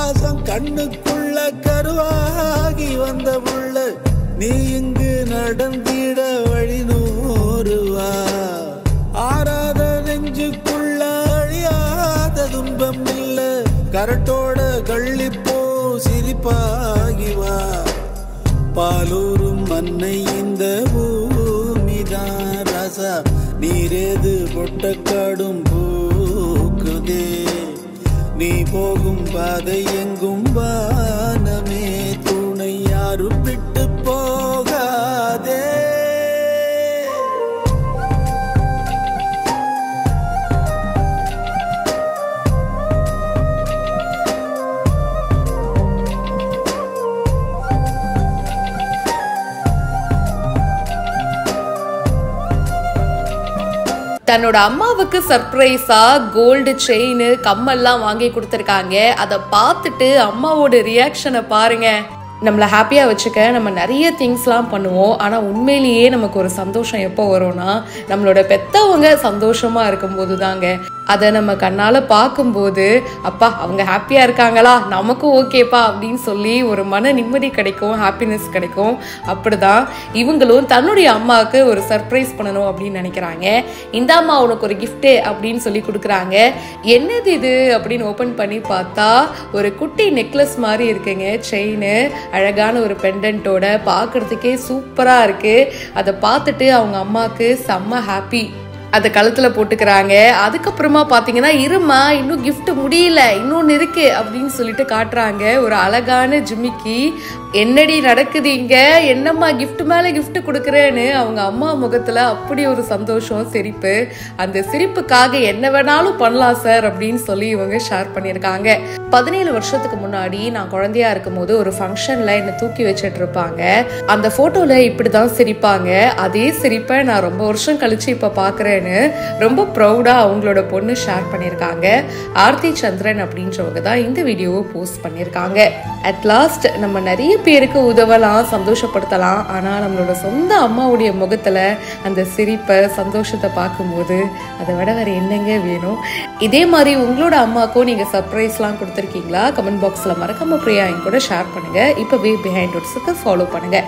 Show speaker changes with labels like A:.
A: பாசம் கண்ணுக்குள்ள கருவாகி வந்த புள்ள நீ இங்கு நடந்திட வழி நூறுவா ஆறாத நெஞ்சுக்குள்ள அழியாத துன்பம் இல்ல கரட்டோட கள்ளிப்போ சிரிப்பாகிவா பாலூரும் மண்ணை இந்த பூமிதான் ராசா நீரேது பொட்டக்காடும் பூக்குதே நீ போகும் பாதை எங்கும் வானமே துணை யாரும் விட்டு போகாதே
B: தன்னோட அம்மாவுக்கு சர்ப்ரைஸா கோல்டு செயின் கம்மெல்லாம் வாங்கி கொடுத்துருக்காங்க. அதை பார்த்துட்டு அம்மாவோட ரியாக்ஷனை பாருங்க. நம்மளை ஹாப்பியாக வச்சுக்க நம்ம நிறைய திங்ஸ்லாம் பண்ணுவோம். ஆனால் உண்மையிலேயே நமக்கு ஒரு சந்தோஷம் எப்போ வரும்னா நம்மளோட பெற்றவங்க சந்தோஷமாக இருக்கும்போது தாங்க. அதை நம்ம கண்ணால் பார்க்கும்போது அப்பா அவங்க ஹாப்பியாக இருக்காங்களா நமக்கும் ஓகேப்பா அப்படின்னு சொல்லி ஒரு மன நிம்மதி கிடைக்கும், ஹாப்பினஸ் கிடைக்கும். அப்படிதான் இவங்களும் தன்னுடைய அம்மாவுக்கு ஒரு சர்ப்ரைஸ் பண்ணணும் அப்படின்னு நினைக்கிறாங்க. இந்த அம்மா உனக்கு ஒரு கிஃப்ட்டு அப்படின்னு சொல்லி கொடுக்குறாங்க. என்னது இது அப்படின்னு ஓப்பன் பண்ணி பார்த்தா ஒரு குட்டி நெக்லஸ் மாதிரி இருக்குங்க. செயின் அழகான ஒரு பெண்டன்ட்டோட பார்க்கறதுக்கே சூப்பராக இருக்குது. அதை பார்த்துட்டு அவங்க அம்மாவுக்கு செம்ம ஹாப்பி. அதை கழுத்தில் போட்டுக்கிறாங்க. அதுக்கப்புறமா பார்த்தீங்கன்னா இருமா இன்னும் கிஃப்ட் முடியல இன்னொன்று இருக்கு அப்படின்னு சொல்லிட்டு காட்டுறாங்க. ஒரு அழகான ஜிமிக்கி. என்னடி நடக்குது இங்க, என்னம்மா கிஃப்ட் மேலே கிஃப்ட் கொடுக்குறேன்னு அவங்க அம்மா முகத்தில் அப்படி ஒரு சந்தோஷம், சிரிப்பு. அந்த சிரிப்புக்காக என்ன வேணாலும் பண்ணலாம் சார் அப்படின்னு சொல்லி இவங்க ஷேர் பண்ணியிருக்காங்க. 17 வருஷத்துக்கு முன்னாடி நான் குழந்தையா இருக்கும் போது ஒரு ஃபங்க்ஷன்ல என்னை தூக்கி வச்சுட்டு இருப்பாங்க. அந்த போட்டோல இப்படிதான் சிரிப்பாங்க. அதே சிரிப்பை நான் ரொம்ப வருஷம் கழிச்சு இப்ப பாக்குறேன்னு ரொம்ப ப்ரௌடா அவங்களோட பொண்ணு ஷேர் பண்ணியிருக்காங்க. ஆர்த்தி சந்திரன் அப்படின்றவங்க தான் இந்த வீடியோவை போஸ்ட் பண்ணியிருக்காங்க. அட் லாஸ்ட் நம்ம நிறைய பேருக்கு உதவலாம், சந்தோஷப்படுத்தலாம். ஆனா நம்மளோட சொந்த அம்மாவுடைய முகத்துல அந்த சிரிப்பை, சந்தோஷத்தை பார்க்கும்போது அதை விட வேற என்னங்க வேணும். இதே மாதிரி உங்களோட அம்மாக்கும் நீங்க சர்ப்ரைஸ்லாம் கொடுத்துருக்கீங்களா? கமெண்ட் பாக்ஸ்ல மறக்காம பிரியா என் கூட ஷேர் பண்ணுங்க. இப்பவே பிஹைண்ட் வுட்ஸுக்கு ஃபாலோ பண்ணுங்க.